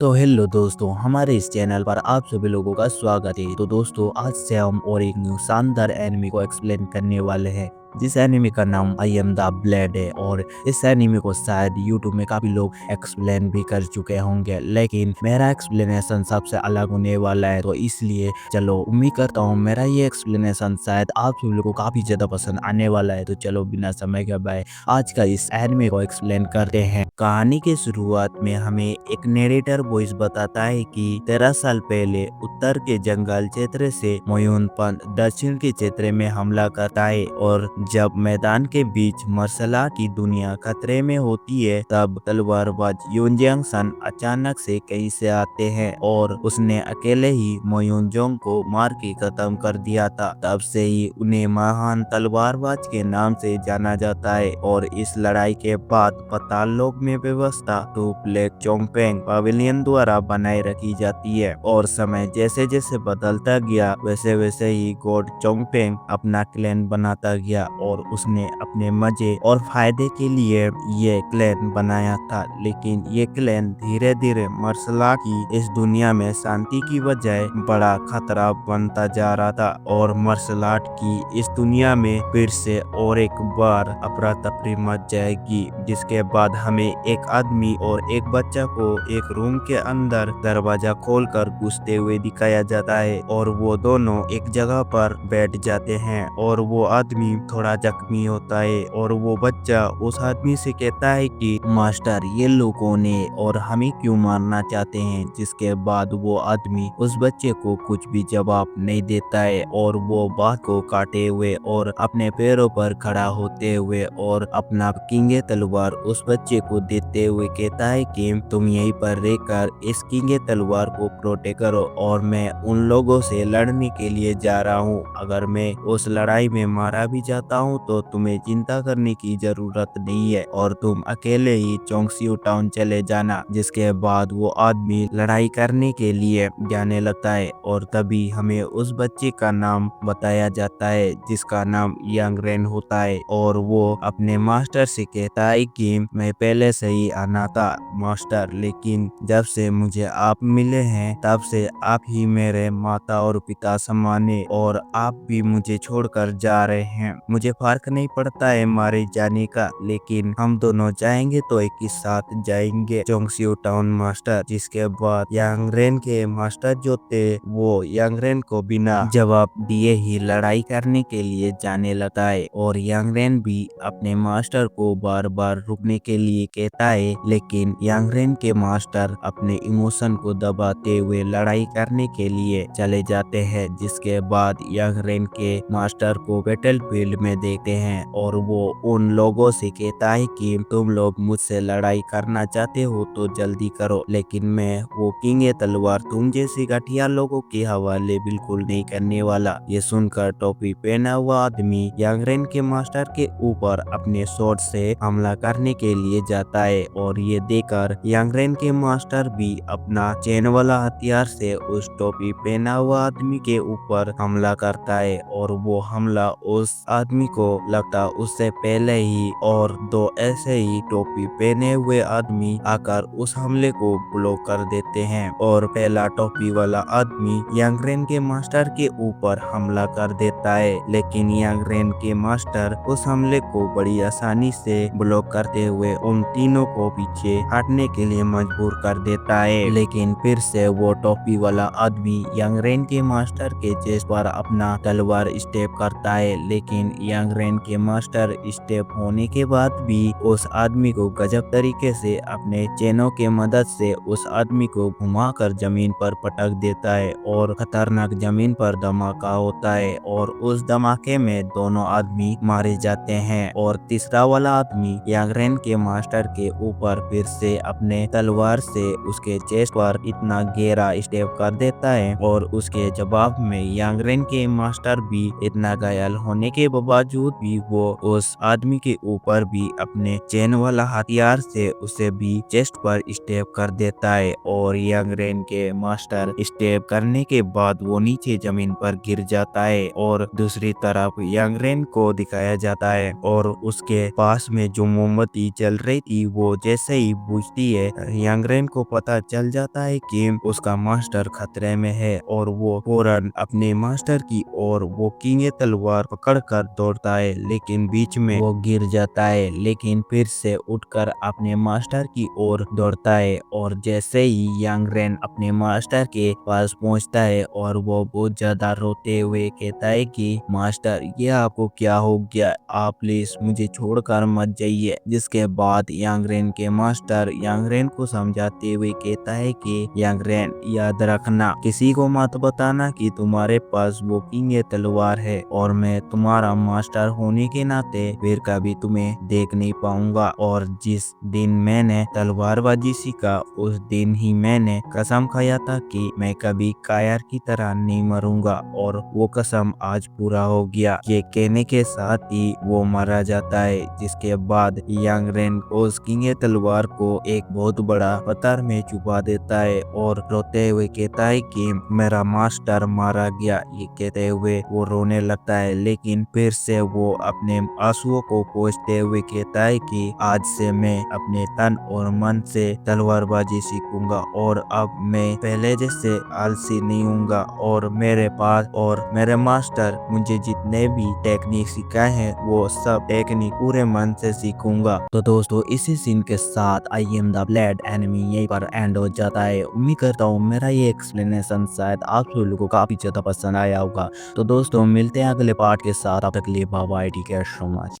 तो हेलो दोस्तों, हमारे इस चैनल पर आप सभी लोगों का स्वागत है। तो दोस्तों, आज से हम और एक न्यू शानदार एनिमे को एक्सप्लेन करने वाले हैं, जिस एनिमे का नाम आई एम द ब्लेड है। और इस एनिमे को शायद यूट्यूब में काफी लोग एक्सप्लेन भी कर चुके होंगे, लेकिन मेरा एक्सप्लेनेशन सबसे अलग होने वाला है। तो इसलिए चलो, उम्मीद करता हूँ मेरा ये एक्सप्लेनेशन शायद आप सभी लोगों को काफी ज्यादा पसंद आने वाला है। तो चलो, बिना समय के बाय आज का इस एनिमे को एक्सप्लेन करते हैं। कहानी की शुरुआत में हमें एक नरेटर वॉइस बताता है कि 13 साल पहले उत्तर के जंगल क्षेत्र से मोयुन पंथ दक्षिण के क्षेत्र में हमला करता है, और जब मैदान के बीच मार्शल आर्ट की दुनिया खतरे में होती है, तब तलवारबाज युनजांग सन अचानक से कहीं से आते हैं और उसने अकेले ही मोयुनजोंग को मार के खत्म कर दिया था। तब से ही उन्हें महान तलवारबाज के नाम से जाना जाता है। और इस लड़ाई के बाद पाताल लोक में व्यवस्था टू प्लेग चोंगपेंग पवेलियन द्वारा बनाए रखी जाती है, और समय जैसे जैसे बदलता गया वैसे वैसे ही गॉड चोंगपेंग अपना क्लैन बनाता गया, और उसने अपने मजे और फायदे के लिए ये क्लैन बनाया था। लेकिन ये क्लैन धीरे धीरे मार्शल आर्ट की इस दुनिया में शांति की बजाय बड़ा खतरा बनता जा रहा था, और मार्शल आर्ट की इस दुनिया में फिर से और एक बार अफरा तफरी मच जाएगी, जिसके बाद हमें एक आदमी और एक बच्चा को एक रूम के अंदर दरवाजा खोलकर घुसते हुए दिखाया जाता है, और वो दोनों एक जगह पर बैठ जाते हैं। और वो आदमी थोड़ा जख्मी होता है, और वो बच्चा उस आदमी से कहता है कि मास्टर, ये लोग कौन है और हमें क्यों मारना चाहते हैं। जिसके बाद वो आदमी उस बच्चे को कुछ भी जवाब नहीं देता है, और वो बात को काटे हुए और अपने पैरों पर खड़ा होते हुए और अपना किंगे तलवार उस बच्चे को देते हुए कहता है कि तुम यहीं पर रहकर इस किंगे तलवार को प्रोटेक्ट करो, और मैं उन लोगों से लड़ने के लिए जा रहा हूँ। अगर मैं उस लड़ाई में मारा भी जाता हूँ तो तुम्हें चिंता करने की जरूरत नहीं है, और तुम अकेले ही चोंगसियो टाउन चले जाना। जिसके बाद वो आदमी लड़ाई करने के लिए जाने लगता है, और तभी हमें उस बच्चे का नाम बताया जाता है, जिसका नाम यांग रेन होता है। और वो अपने मास्टर से कहता है कि मैं पहले से ही आना था मास्टर, लेकिन जब से मुझे आप मिले हैं तब से आप ही मेरे माता और पिता समान हैं, और आप भी मुझे छोड़कर जा रहे हैं। मुझे फर्क नहीं पड़ता है मारे जाने का, लेकिन हम दोनों जाएंगे तो एक ही साथ जाएंगे चोंगसियो टाउन मास्टर। जिसके बाद यांग रेन के मास्टर जो थे वो यांग रेन को बिना जवाब दिए ही लड़ाई करने के लिए जाने लगा है, और यांग रेन भी अपने मास्टर को बार बार रुकने के लिए कहता है, लेकिन यांग रेन के मास्टर अपने इमोशन को दबाते हुए लड़ाई करने के लिए चले जाते हैं। जिसके बाद यांग रेन के मास्टर को बैटलफील्ड में देखते हैं, और वो उन लोगों से कहता है कि तुम लोग मुझसे लड़ाई करना चाहते हो तो जल्दी करो, लेकिन मैं वो किंगे तलवार तुम जैसे घटिया लोगों के हवाले बिल्कुल नहीं करने वाला। ये सुनकर टोपी पहना हुआ आदमी यांग रेन के मास्टर के ऊपर अपने शॉट से हमला करने के लिए जाता है, और ये देखकर यांग रेन के मास्टर भी अपना चेन वाला हथियार से उस टोपी पहना हुआ आदमी के ऊपर हमला करता है। और वो हमला उस आदमी को लगता उससे पहले ही, और दो ऐसे ही टोपी पहने हुए आदमी आकर उस हमले को ब्लॉक कर देते हैं, और पहला टोपी वाला आदमी यांग रेन के मास्टर के ऊपर हमला कर देता है, लेकिन यांग रेन के मास्टर उस हमले को बड़ी आसानी से ब्लॉक करते हुए उन तीनों को पीछे हटने के लिए मजबूर कर देता है। लेकिन फिर से वो टोपी वाला आदमी यांग रेन के मास्टर के चेस्ट पर अपना तलवार स्टेप करता है, लेकिन यांग रेन के मास्टर स्टेप होने के बाद भी उस आदमी को गजब तरीके से अपने चेनों के मदद से उस आदमी को घुमाकर जमीन पर पटक देता है, और खतरनाक जमीन पर धमाका होता है, और उस धमाके में दोनों आदमी मारे जाते हैं। और तीसरा वाला आदमी यांग रेन के मास्टर के ऊपर फिर से अपने तलवार से उसके चेस्ट पर इतना गहरा स्टेप कर देता है, और उसके जवाब में यांग रेन के मास्टर भी इतना घायल होने के बावजूद भी वो उस आदमी के ऊपर भी अपने चेन वाला हथियार से उसे भी चेस्ट पर स्टेप कर देता है और यंग रेन के मास्टर स्टेप करने के बाद वो नीचे जमीन पर गिर जाता है और दूसरी तरफ यंग रेन को दिखाया जाता है और उसके पास में जो मोमबत्ती चल रही थी वो जैसे ही बुझती है यंग रेन को पता चल जाता है कि उसका मास्टर खतरे में है और वो फौरन अपने मास्टर की ओर वो कींगे तलवार पकड़कर दौड़ता है, लेकिन बीच में वो गिर जाता है, लेकिन फिर से उठकर अपने मास्टर की ओर दौड़ता है और जैसे ही यंग रेन अपने मास्टर के पास पहुंचता है और वो बहुत ज्यादा रोते हुए कहता है कि मास्टर ये आपको क्या हो गया, आप प्लीज मुझे छोड़कर मत जाइए। जिसके बाद यंग रेन के मास्टर यंग रेन को समझाते हुए कहता है कि यंग रेन याद रखना, किसी को मत बताना कि तुम्हारे पास वो किंग तलवार है और मैं तुम्हारा मास्टर होने के नाते फिर कभी तुम्हें देख नहीं पाऊंगा। और जिस दिन मैंने तलवारबाजी सीखा उस दिन ही मैंने कसम खाया था कि मैं कभी कायर की तरह नहीं मरूंगा और वो कसम आज पूरा हो गया। ये कहने के साथ ही वो मारा जाता है। जिसके बाद यंग रेन उस किंग तलवार को एक बहुत बड़ा पत्थर में छुपा देता है और रोते हुए कहता है कि मेरा मास्टर मारा गया। ये कहते हुए वो रोने लगता है, लेकिन फिर से वो अपने आंसुओं को पोंछते हुए कहता है कि आज से मैं अपने तन और मन से तलवारबाजी सीखूंगा और अब मैं पहले जैसे आलसी नहीं हूँगा और मेरे पास और मेरे मास्टर मुझे जितने भी टेक्निक सिखाए हैं वो सब टेक्निक पूरे मन से सीखूंगा। तो दोस्तों इसी सीन के साथ I am the blade enemy यहीं पर एंड हो जाता है। उम्मीद करता हूँ मेरा ये एक्सप्लेनेशन शायद आप सभी लोगों को काफी ज्यादा पसंद आया होगा। तो दोस्तों मिलते हैं अगले पार्ट के साथ, अब तक के लिए bye bye, take care so much.